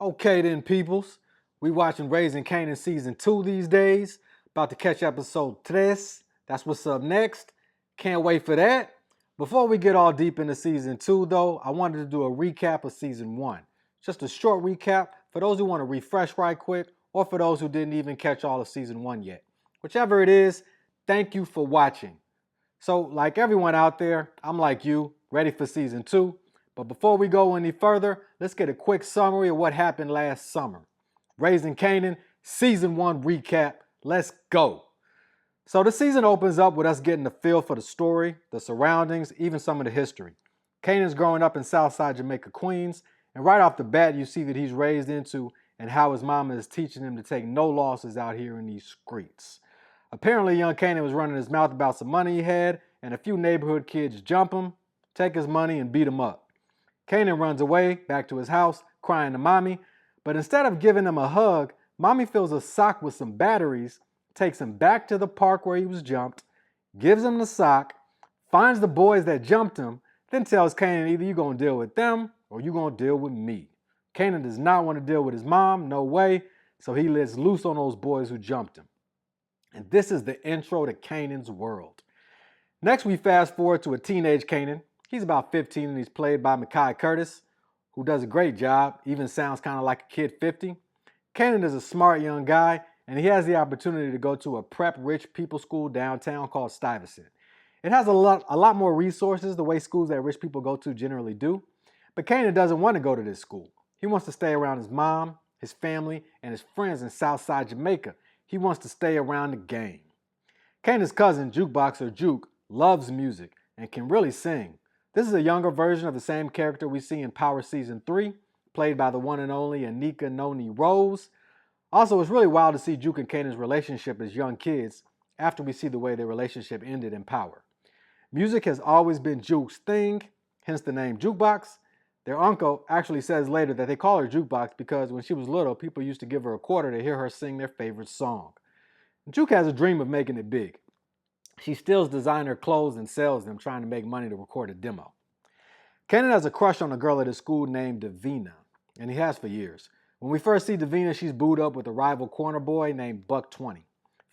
Okay then, peoples. We watching Raising Kanan Season 2 these days. About to catch episode 3. That's what's up next. Can't wait for that. Before we get all deep into Season 2 though, I wanted to do a recap of Season 1. Just a short recap for those who want to refresh right quick or for those who didn't even catch all of Season 1 yet. Whichever it is, thank you for watching. So like everyone out there, I'm like you, ready for Season 2. But before we go any further, let's get a quick summary of what happened last summer. Raising Kanan, Season 1 recap. Let's go. So the season opens up with us getting a feel for the story, the surroundings, even some of the history. Kanan's growing up in Southside Jamaica, Queens, and right off the bat you see that he's raised into and how his mama is teaching him to take no losses out here in these streets. Apparently young Kanan was running his mouth about some money he had, and a few neighborhood kids jump him, take his money, and beat him up. Kanan runs away back to his house, crying to mommy, but instead of giving him a hug, mommy fills a sock with some batteries, takes him back to the park where he was jumped, gives him the sock, finds the boys that jumped him, then tells Kanan either you're going to deal with them or you're going to deal with me. Kanan does not want to deal with his mom, no way, so he lets loose on those boys who jumped him. And this is the intro to Kanan's world. Next we fast forward to a teenage Kanan. He's about 15 and he's played by Mekhi Curtis, who does a great job, even sounds kind of like a kid 50. Kanan is a smart young guy and he has the opportunity to go to a prep rich people school downtown called Stuyvesant. It has a lot more resources the way schools that rich people go to generally do, but Kanan doesn't want to go to this school. He wants to stay around his mom, his family, and his friends in Southside Jamaica. He wants to stay around the game. Kanan's cousin, Jukeboxer Juke, loves music and can really sing. This is a younger version of the same character we see in Power Season 3, played by the one and only Anika Noni Rose. Also, it's really wild to see Juke and Kanan's relationship as young kids after we see the way their relationship ended in Power. Music has always been Juke's thing, hence the name Jukebox. Their uncle actually says later that they call her Jukebox because when she was little, people used to give her a quarter to hear her sing their favorite song. Juke has a dream of making it big. She steals designer clothes and sells them, trying to make money to record a demo. Kanan has a crush on a girl at his school named Davina, and he has for years. When we first see Davina, she's booed up with a rival corner boy named Buck 20.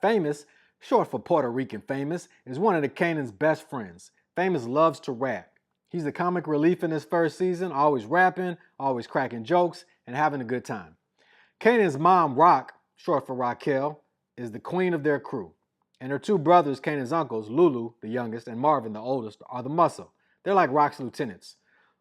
Famous, short for Puerto Rican Famous, is one of the Kanan's best friends. Famous loves to rap. He's the comic relief in his first season, always rapping, always cracking jokes, and having a good time. Kanan's mom, Rock, short for Raquel, is the queen of their crew. And her two brothers, Kanan's uncles, Lulu, the youngest, and Marvin, the oldest, are the muscle. They're like Rock's lieutenants.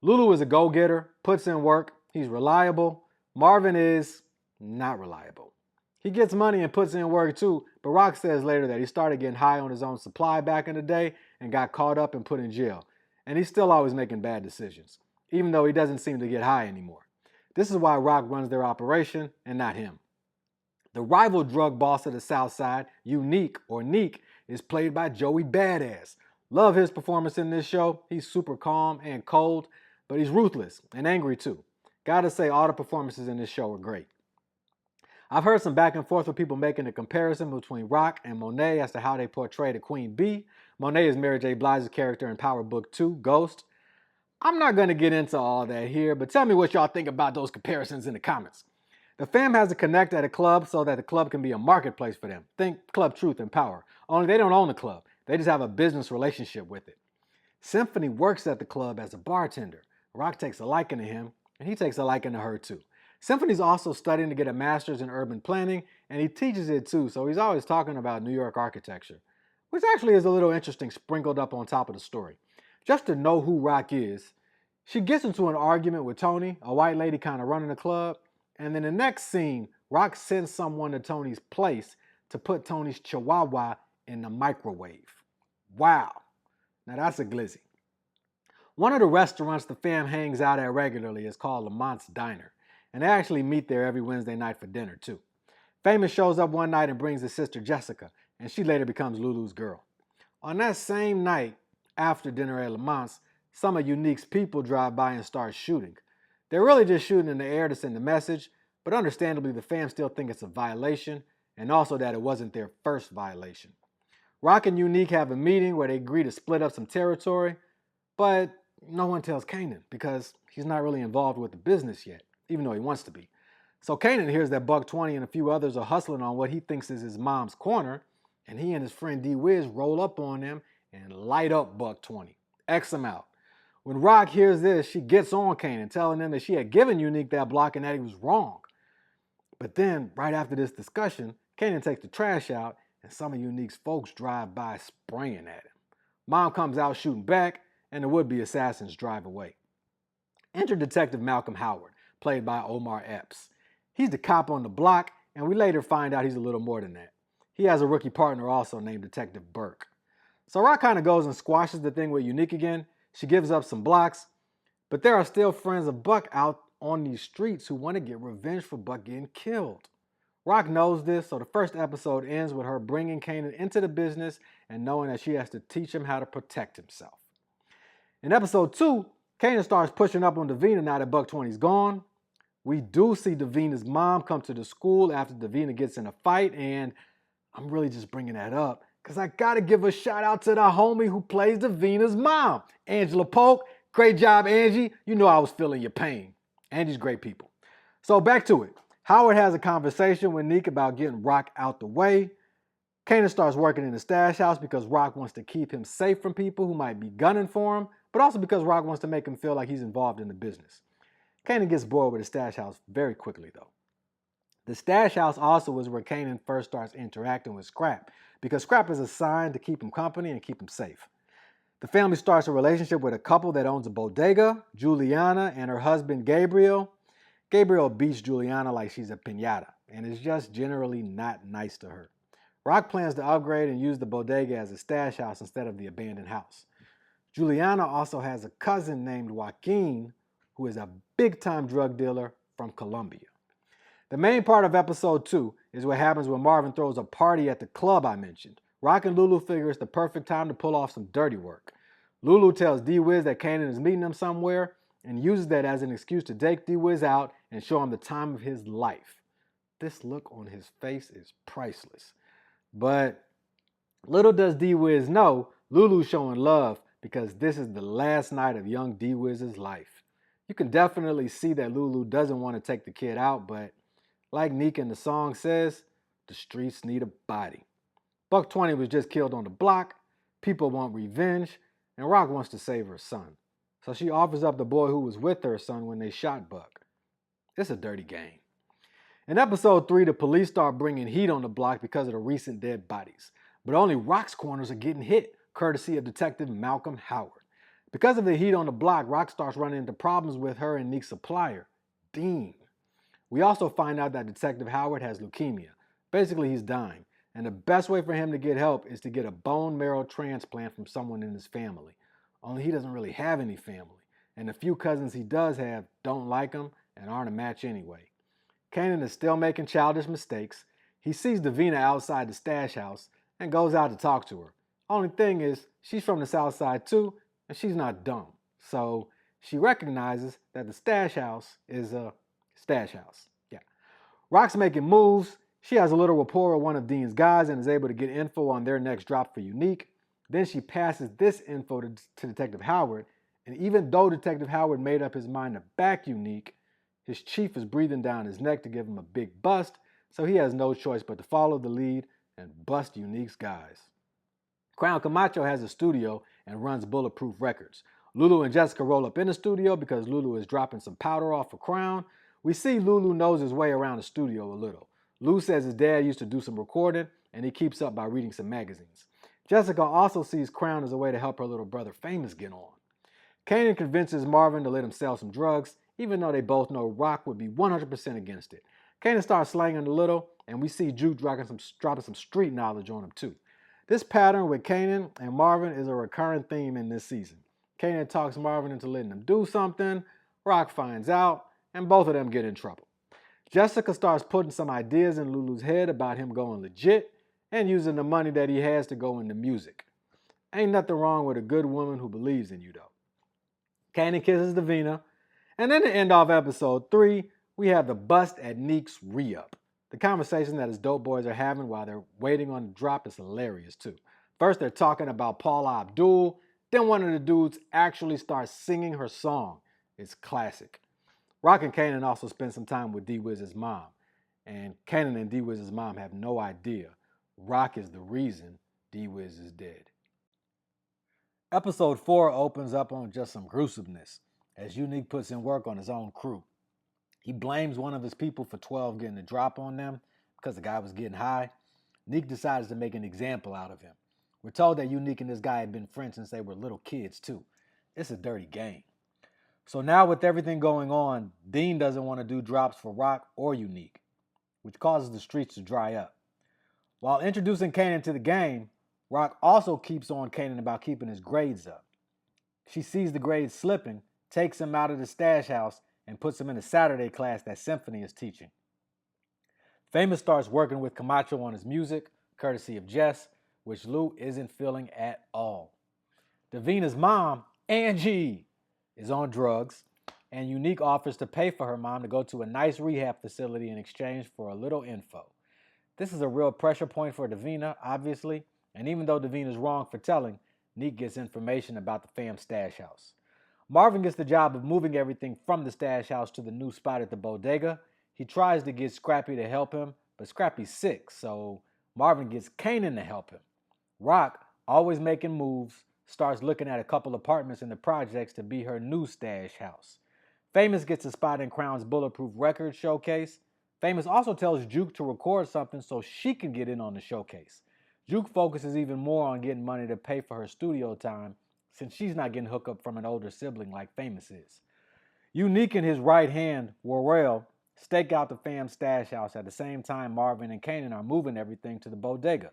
Lulu is a go-getter, puts in work, he's reliable. Marvin is not reliable. He gets money and puts in work too, but Rock says later that he started getting high on his own supply back in the day and got caught up and put in jail. And he's still always making bad decisions, even though he doesn't seem to get high anymore. This is why Rock runs their operation and not him. The rival drug boss of the South Side, Unique or Neek, is played by Joey Badass. Love his performance in this show. He's super calm and cold, but he's ruthless and angry too. Gotta say, all the performances in this show are great. I've heard some back and forth with people making a comparison between Rock and Monet as to how they portray the Queen Bee. Monet is Mary J. Blige's character in Power Book 2, Ghost. I'm not going to get into all that here, but tell me what y'all think about those comparisons in the comments. The fam has a connect at a club so that the club can be a marketplace for them. Think Club Truth and Power. Only they don't own the club. They just have a business relationship with it. Symphony works at the club as a bartender. Rock takes a liking to him, and he takes a liking to her too. Symphony's also studying to get a master's in urban planning, and he teaches it too, so he's always talking about New York architecture, which actually is a little interesting sprinkled up on top of the story. Just to know who Rock is, she gets into an argument with Tony, a white lady kind of running the club, and then the next scene, Rock sends someone to Tony's place to put Tony's chihuahua in the microwave. Wow. Now that's a glizzy. One of the restaurants the fam hangs out at regularly is called Lamont's Diner, and they actually meet there every Wednesday night for dinner too. Famous shows up one night and brings his sister Jessica, and she later becomes Lulu's girl. On that same night, after dinner at Lamont's, some of Unique's people drive by and start shooting. They're really just shooting in the air to send a message, but understandably the fans still think it's a violation, and also that it wasn't their first violation. Rock and Unique have a meeting where they agree to split up some territory, but no one tells Kanan because he's not really involved with the business yet, even though he wants to be. So Kanan hears that Buck 20 and a few others are hustling on what he thinks is his mom's corner, and he and his friend D-Wiz roll up on them and light up Buck 20. X him out. When Rock hears this, she gets on Kanan, telling him that she had given Unique that block and that he was wrong. But then, right after this discussion, Kanan takes the trash out, and some of Unique's folks drive by spraying at him. Mom comes out shooting back, and the would-be assassins drive away. Enter Detective Malcolm Howard, played by Omar Epps. He's the cop on the block, and we later find out he's a little more than that. He has a rookie partner also named Detective Burke. So Rock kind of goes and squashes the thing with Unique again. She gives up some blocks, but there are still friends of Buck out on these streets who want to get revenge for Buck getting killed. Rock knows this, so the first episode ends with her bringing Kanan into the business and knowing that she has to teach him how to protect himself. In episode 2, Kanan starts pushing up on Davina now that Buck 20's gone. We do see Davina's mom come to the school after Davina gets in a fight, and I'm really just bringing that up because I got to give a shout out to the homie who plays Davina's mom, Angela Polk. Great job, Angie. You know I was feeling your pain. Angie's great people. So back to it. Howard has a conversation with Neek about getting Rock out the way. Kanan starts working in the stash house because Rock wants to keep him safe from people who might be gunning for him, but also because Rock wants to make him feel like he's involved in the business. Kanan gets bored with the stash house very quickly though. The stash house also is where Kanan first starts interacting with Scrap, because Scrap is assigned to keep him company and keep him safe. The family starts a relationship with a couple that owns a bodega, Juliana and her husband Gabriel. Gabriel beats Juliana like she's a piñata and is just generally not nice to her. Rock plans to upgrade and use the bodega as a stash house instead of the abandoned house. Juliana also has a cousin named Joaquin, who is a big-time drug dealer from Colombia. The main part of episode 2 is what happens when Marvin throws a party at the club I mentioned. Rock and Lulu figure it's the perfect time to pull off some dirty work. Lulu tells D-Wiz that Kanan is meeting him somewhere and uses that as an excuse to take D-Wiz out and show him the time of his life. This look on his face is priceless. But little does D-Wiz know, Lulu's showing love because this is the last night of young D-Wiz's life. You can definitely see that Lulu doesn't want to take the kid out, but like Neek in the song says, the streets need a body. Buck 20 was just killed on the block, people want revenge, and Rock wants to save her son. So she offers up the boy who was with her son when they shot Buck. It's a dirty game. In episode 3, the police start bringing heat on the block because of the recent dead bodies. But only Rock's corners are getting hit, courtesy of Detective Malcolm Howard. Because of the heat on the block, Rock starts running into problems with her and Neek's supplier, Dean. We also find out that Detective Howard has leukemia. Basically, he's dying. And the best way for him to get help is to get a bone marrow transplant from someone in his family. Only he doesn't really have any family. And the few cousins he does have don't like him and aren't a match anyway. Kanan is still making childish mistakes. He sees Davina outside the stash house and goes out to talk to her. Only thing is, she's from the south side too, and she's not dumb. So she recognizes that the stash house is a stash house. Yeah. Rock's making moves. She has a little rapport with one of Dean's guys and is able to get info on their next drop for Unique. Then she passes this info to Detective Howard, and even though Detective Howard made up his mind to back Unique, his chief is breathing down his neck to give him a big bust, so he has no choice but to follow the lead and bust Unique's guys. Crown Camacho has a studio and runs Bulletproof Records. Lulu and Jessica roll up in the studio because Lulu is dropping some powder off for Crown. We see Lulu knows his way around the studio a little. Lou says his dad used to do some recording, and he keeps up by reading some magazines. Jessica also sees Crown as a way to help her little brother Famous get on. Kanan convinces Marvin to let him sell some drugs, even though they both know Rock would be 100% against it. Kanan starts slanging a little, and we see Juke dropping some street knowledge on him too. This pattern with Kanan and Marvin is a recurring theme in this season. Kanan talks Marvin into letting him do something, Rock finds out, and both of them get in trouble. Jessica starts putting some ideas in Lulu's head about him going legit and using the money that he has to go into music. Ain't nothing wrong with a good woman who believes in you though. Kanan kisses Davina, and then to end off episode 3, we have the bust at Neek's re-up. The conversation that his dope boys are having while they're waiting on the drop is hilarious too. First they're talking about Paula Abdul, then one of the dudes actually starts singing her song. It's classic. Rock and Kanan also spend some time with D-Wiz's mom, and Kanan and D-Wiz's mom have no idea Rock is the reason D-Wiz is dead. Episode 4 opens up on just some gruesomeness, as Unique puts in work on his own crew. He blames one of his people for 12 getting a drop on them because the guy was getting high. Neek decides to make an example out of him. We're told that Unique and this guy had been friends since they were little kids too. It's a dirty game. So now with everything going on, Dean doesn't want to do drops for Rock or Unique, which causes the streets to dry up. While introducing Kanan to the game, Rock also keeps on Kanan about keeping his grades up. She sees the grades slipping, takes him out of the stash house, and puts him in a Saturday class that Symphony is teaching. Famous starts working with Camacho on his music, courtesy of Jess, which Lou isn't feeling at all. Davina's mom, Angie, is on drugs, and Unique offers to pay for her mom to go to a nice rehab facility in exchange for a little info. This is a real pressure point for Davina, obviously, and even though Davina's wrong for telling, Neek gets information about the fam stash house. Marvin gets the job of moving everything from the stash house to the new spot at the bodega. He tries to get Scrappy to help him, but Scrappy's sick, so Marvin gets Kanan to help him. Rock, always making moves, starts looking at a couple apartments in the projects to be her new stash house. Famous gets a spot in Crown's Bulletproof Record showcase. Famous also tells Juke to record something so she can get in on the showcase. Juke focuses even more on getting money to pay for her studio time since she's not getting hooked up from an older sibling like Famous is. Unique and his right hand, Worrell, stake out the fam stash house at the same time Marvin and Kanan are moving everything to the bodega.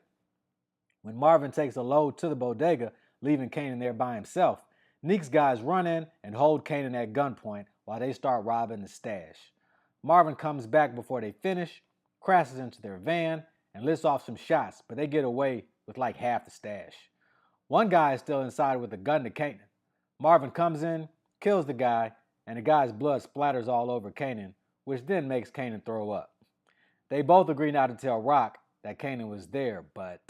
When Marvin takes a load to the bodega, leaving Kanan there by himself, Neek's guys run in and hold Kanan at gunpoint while they start robbing the stash. Marvin comes back before they finish, crashes into their van, and lets off some shots, but they get away with like half the stash. One guy is still inside with a gun to Kanan. Marvin comes in, kills the guy, and the guy's blood splatters all over Kanan, which then makes Kanan throw up. They both agree not to tell Rock that Kanan was there, but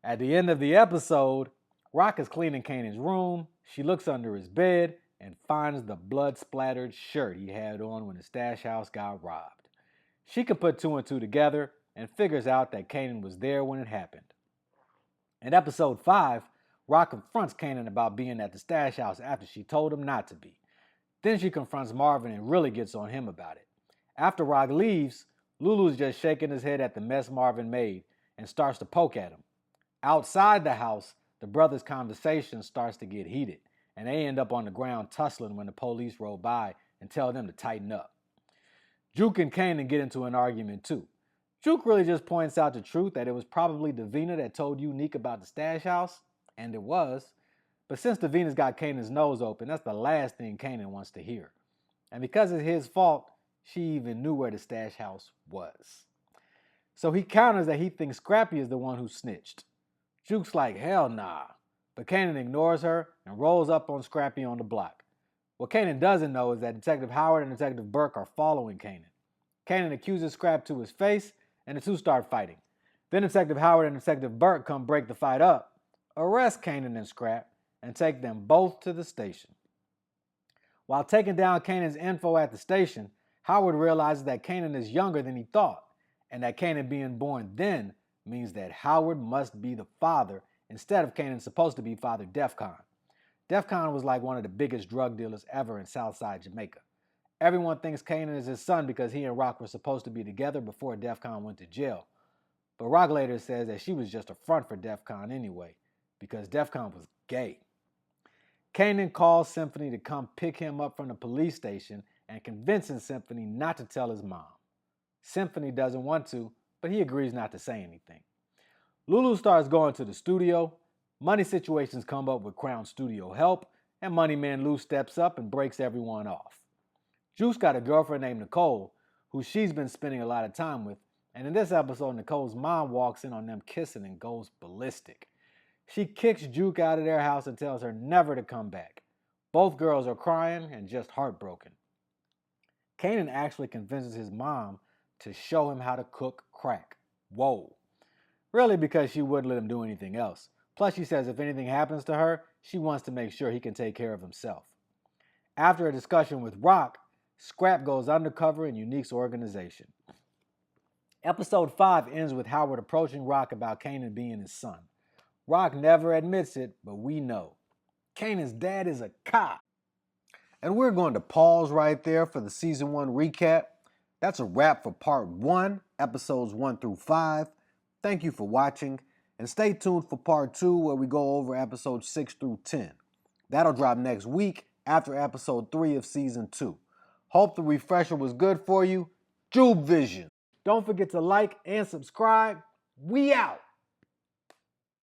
at the end of the episode, Rock is cleaning Kanan's room. She looks under his bed and finds the blood-splattered shirt he had on when the stash house got robbed. She can put two and two together and figures out that Kanan was there when it happened. In episode 5, Rock confronts Kanan about being at the stash house after she told him not to be. Then she confronts Marvin and really gets on him about it. After Rock leaves, Lulu's just shaking his head at the mess Marvin made and starts to poke at him. Outside the house, the brothers' conversation starts to get heated, and they end up on the ground tussling when the police roll by and tell them to tighten up. Juke and Kanan get into an argument too. Juke really just points out the truth that it was probably Davina that told Unique about the stash house, and it was. But since Davina's got Kanan's nose open, that's the last thing Kanan wants to hear. And because it's his fault, she even knew where the stash house was. So he counters that he thinks Scrappy is the one who snitched. Juke's like, hell nah. But Kanan ignores her and rolls up on Scrappy on the block. What Kanan doesn't know is that Detective Howard and Detective Burke are following Kanan. Kanan accuses Scrap to his face, and the two start fighting. Then Detective Howard and Detective Burke come break the fight up, arrest Kanan and Scrap, and take them both to the station. While taking down Kanan's info at the station, Howard realizes that Kanan is younger than he thought, and that Kanan being born then means that Howard must be the father instead of Kanan supposed to be Father Defcon. Defcon was like one of the biggest drug dealers ever in Southside Jamaica. Everyone thinks Kanan is his son because he and Rock were supposed to be together before Defcon went to jail. But Rock later says that she was just a front for Defcon anyway, because Defcon was gay. Kanan calls Symphony to come pick him up from the police station and convincing Symphony not to tell his mom. Symphony doesn't want to, but he agrees not to say anything. Lulu starts going to the studio. Money situations come up with Crown Studio help, and Money Man Lou steps up and breaks everyone off. Juice got a girlfriend named Nicole, who she's been spending a lot of time with, and in this episode, Nicole's mom walks in on them kissing and goes ballistic. She kicks Juke out of their house and tells her never to come back. Both girls are crying and just heartbroken. Kanan actually convinces his mom to show him how to cook crack. Whoa. Really because she wouldn't let him do anything else. Plus she says if anything happens to her, she wants to make sure he can take care of himself. After a discussion with Rock, Scrap goes undercover in Unique's organization. Episode 5 ends with Howard approaching Rock about Kanan being his son. Rock never admits it, but we know. Kanan's dad is a cop. And we're going to pause right there for the season 1 recap. That's a wrap for part 1, episodes 1 through 5. Thank you for watching, and stay tuned for part 2 where we go over episodes 6 through 10. That'll drop next week after episode 3 of season 2. Hope the refresher was good for you. Jube Vision. Don't forget to like and subscribe. We out.